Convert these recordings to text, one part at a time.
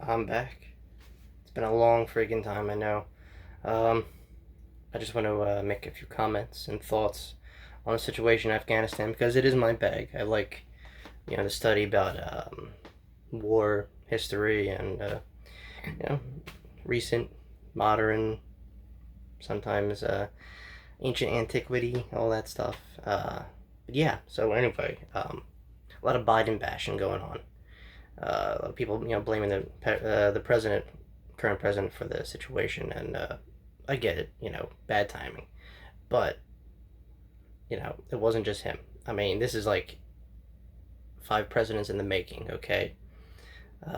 I'm back. It's been a long friggin' time, I know. Um, I just want to make a few comments and thoughts on the situation in Afghanistan because it is my bag. I like, to study about war history and, you know, recent, modern, sometimes ancient antiquity, all that stuff. But yeah, so anyway, a lot of Biden bashing going on. A lot of people, blaming the president, current president, for the situation, and I get it, bad timing, but it wasn't just him. I mean, this is like five presidents in the making. Okay,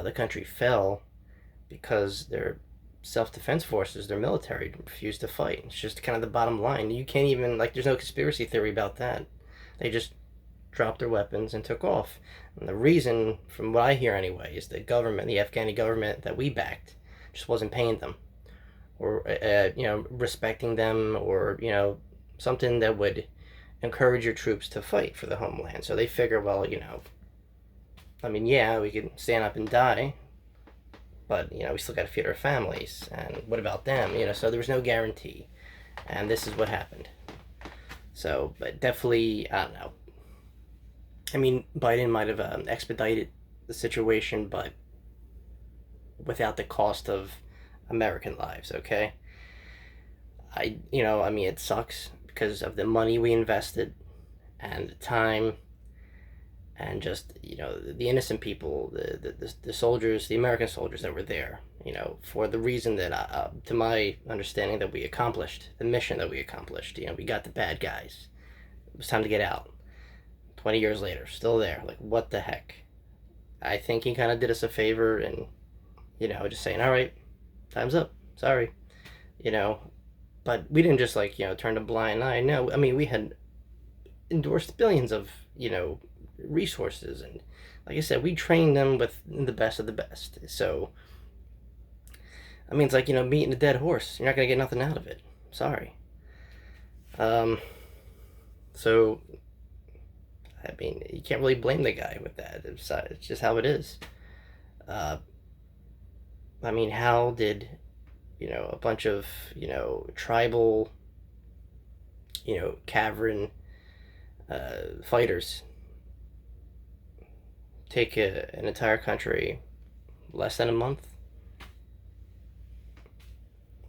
the country fell because their self-defense forces, their military, refused to fight. It's just kind of the bottom line. You can't even there's no conspiracy theory about that. They just dropped their weapons and took off. And the reason, from what I hear anyway, is the government, the Afghani government that we backed, just wasn't paying them, or respecting them, or something that would encourage your troops to fight for the homeland. So they figure, well, I mean, yeah, we could stand up and die, but we still got to feed our families, and what about them? So there was no guarantee, and this is what happened. So, but definitely, I don't know. I mean, Biden might have expedited the situation, but without the cost of American lives. Okay, I mean, it sucks because of the money we invested and the time, and just the innocent people, the soldiers, the American soldiers that were there. For the reason that, to my understanding, that we accomplished the mission that we accomplished. We got the bad guys. It was time to get out. 20 years later, still there. Like, what the heck? I think he kind of did us a favor and, just saying, all right, time's up. Sorry. You know, but we didn't just, turn a blind eye. No, I mean, we had endorsed billions of, resources. And like I said, we trained them with the best of the best. So, I mean, it's like, meeting a dead horse. You're not going to get nothing out of it. Sorry. Um, so I mean, you can't really blame the guy with that. It's just how it is. Uh, I mean, how did, a bunch of, tribal, cavern fighters take an entire country less than a month?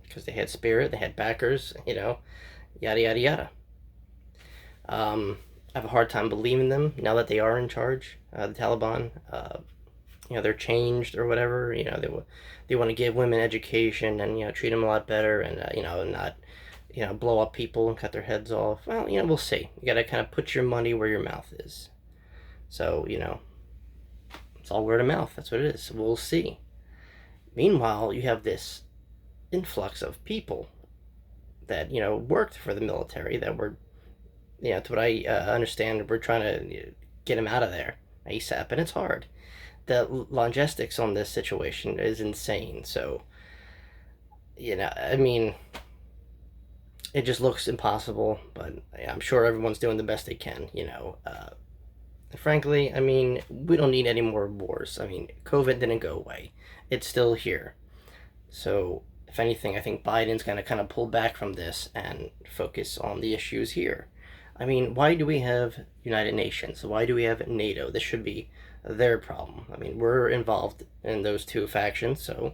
Because they had spirit, they had backers, yada, yada, yada. I have a hard time believing them now that they are in charge. The Taliban, they're changed or whatever. They want to give women education and treat them a lot better, and not blow up people and cut their heads off. Well, we'll see. You got to kind of put your money where your mouth is. So it's all word of mouth. That's what it is. We'll see. Meanwhile, you have this influx of people that worked for the military that were, to what I understand, we're trying to get them out of there ASAP, and it's hard. The logistics on this situation is insane. So, I mean, it just looks impossible, but I'm sure everyone's doing the best they can. Frankly, I mean, we don't need any more wars. I mean, COVID didn't go away; it's still here. So, if anything, I think Biden's going to kind of pull back from this and focus on the issues here. I mean, why do we have United Nations? Why do we have NATO? This should be their problem. I mean, we're involved in those two factions, so,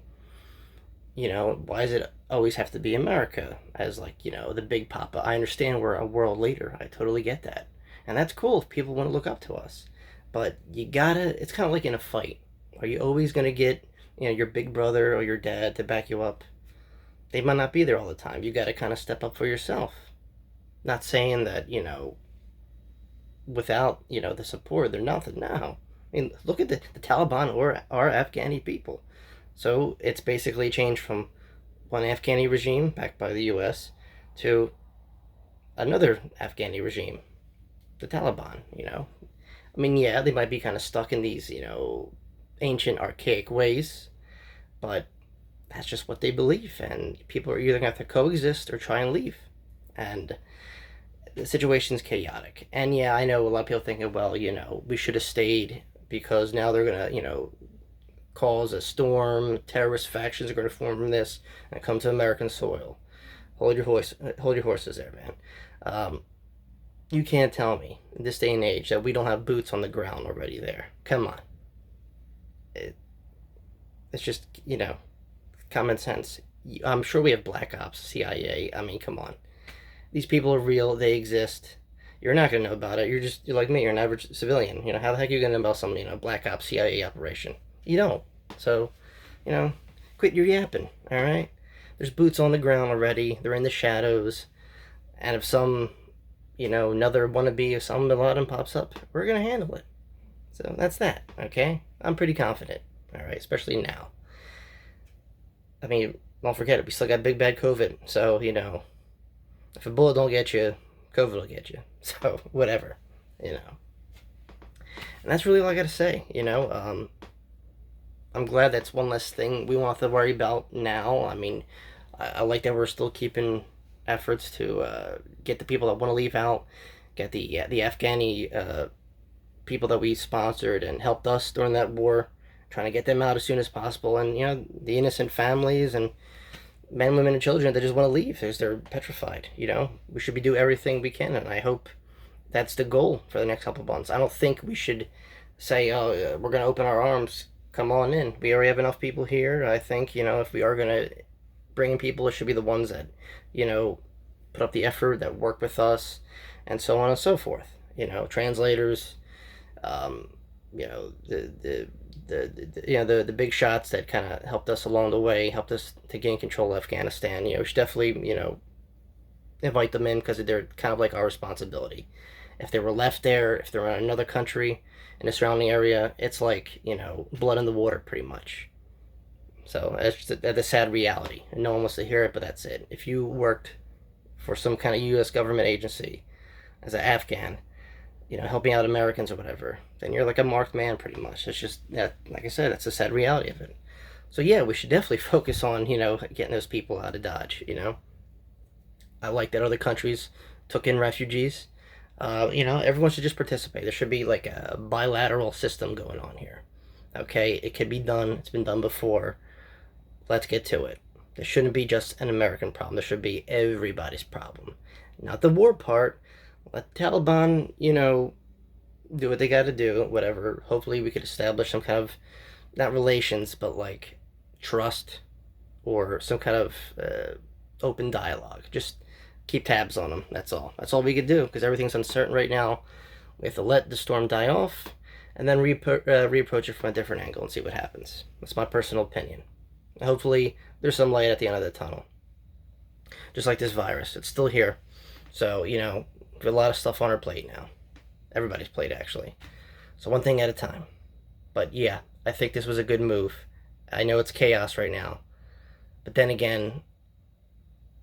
why does it always have to be America as, the big papa? I understand we're a world leader. I totally get that. And that's cool if people want to look up to us. But it's kind of like in a fight. Are you always going to get, your big brother or your dad to back you up? They might not be there all the time. You got to kind of step up for yourself. Not saying that, without, the support, they're nothing. No. I mean, look at the Taliban or our Afghani people. So it's basically changed from one Afghani regime backed by the U.S. to another Afghani regime, the Taliban. I mean, yeah, they might be kind of stuck in these, ancient, archaic ways, but that's just what they believe, and people are either going to have to coexist or try and leave. And the situation's chaotic. And yeah, I know a lot of people thinking, well, we should have stayed because now they're going to, cause a storm. Terrorist factions are going to form from this and come to American soil. Hold your horses there, man. You can't tell me in this day and age that we don't have boots on the ground already there. Come on. It, it's just, common sense. I'm sure we have black ops, CIA. I mean, come on. These people are real. They exist. You're not going to know about it. You're like me. You're an average civilian. How the heck are you going to know about some, black ops CIA operation? You don't. So, quit your yapping, all right? There's boots on the ground already. They're in the shadows. And if some, another wannabe Osama bin Laden pops up, we're going to handle it. So that's that, okay? I'm pretty confident, all right? Especially now. I mean, don't forget it. We still got big bad COVID. So, if a bullet don't get you, COVID will get you. So, whatever, And that's really all I got to say, I'm glad that's one less thing we won't have to worry about now. I mean, I like that we're still keeping efforts to get the people that want to leave out, get the Afghani people that we sponsored and helped us during that war, trying to get them out as soon as possible, and the innocent families and men, women, and children that just want to leave because they're petrified. We should be doing everything we can, and I hope that's the goal for the next couple of months. I don't think we should say, oh, we're going to open our arms, come on in. We already have enough people here. I think, if we are going to bring in people, it should be the ones that, put up the effort, that work with us, and so on and so forth. Translators, the big shots that kind of helped us along the way, helped us to gain control of Afghanistan. We should definitely, invite them in because they're kind of like our responsibility. If they were left there, if they're in another country, in the surrounding area, it's like, blood in the water pretty much. So that's just the sad reality. And no one wants to hear it, but that's it. If you worked for some kind of U.S. government agency as an Afghan, helping out Americans or whatever, then you're like a marked man pretty much. It's just that, like I said, that's the sad reality of it. So yeah, we should definitely focus on, getting those people out of Dodge, I like that other countries took in refugees. Everyone should just participate. There should be like a bilateral system going on here. Okay, it can be done. It's been done before. Let's get to it. There shouldn't be just an American problem. There should be everybody's problem. Not the war part. Let the Taliban, do what they got to do, whatever. Hopefully we could establish some kind of, not relations, but like trust or some kind of open dialogue. Just keep tabs on them. That's all. That's all we could do because everything's uncertain right now. We have to let the storm die off and then reapproach it from a different angle and see what happens. That's my personal opinion. Hopefully there's some light at the end of the tunnel. Just like this virus. It's still here. So, we have a lot of stuff on our plate now. Everybody's plate, actually. So one thing at a time. But yeah, I think this was a good move. I know it's chaos right now. But then again,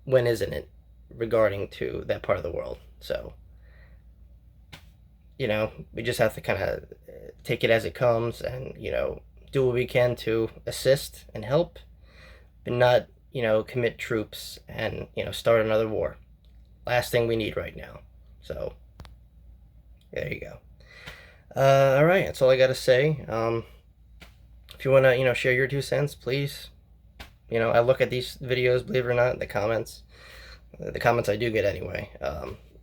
when isn't it regarding to that part of the world? So, we just have to kind of take it as it comes and, do what we can to assist and help, but not, commit troops and, start another war. Last thing we need right now. So, there you go. All right, that's all I got to say. If you want to, share your 2 cents, please. I look at these videos, believe it or not, the comments. The comments I do get anyway.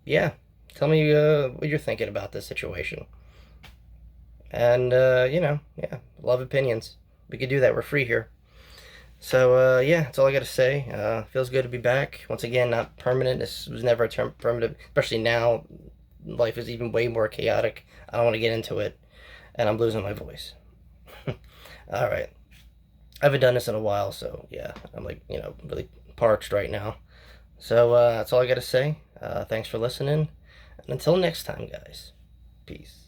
Yeah, tell me what you're thinking about this situation. And, yeah, love opinions. We could do that. We're free here. So, yeah, that's all I got to say. Feels good to be back. Once again, not permanent. This was never a term permanent, especially now. Life is even way more chaotic. I don't want to get into it. And I'm losing my voice. All right. I haven't done this in a while, so, yeah, I'm like, really parched right now. So, that's all I got to say. Thanks for listening. And until next time, guys. Peace.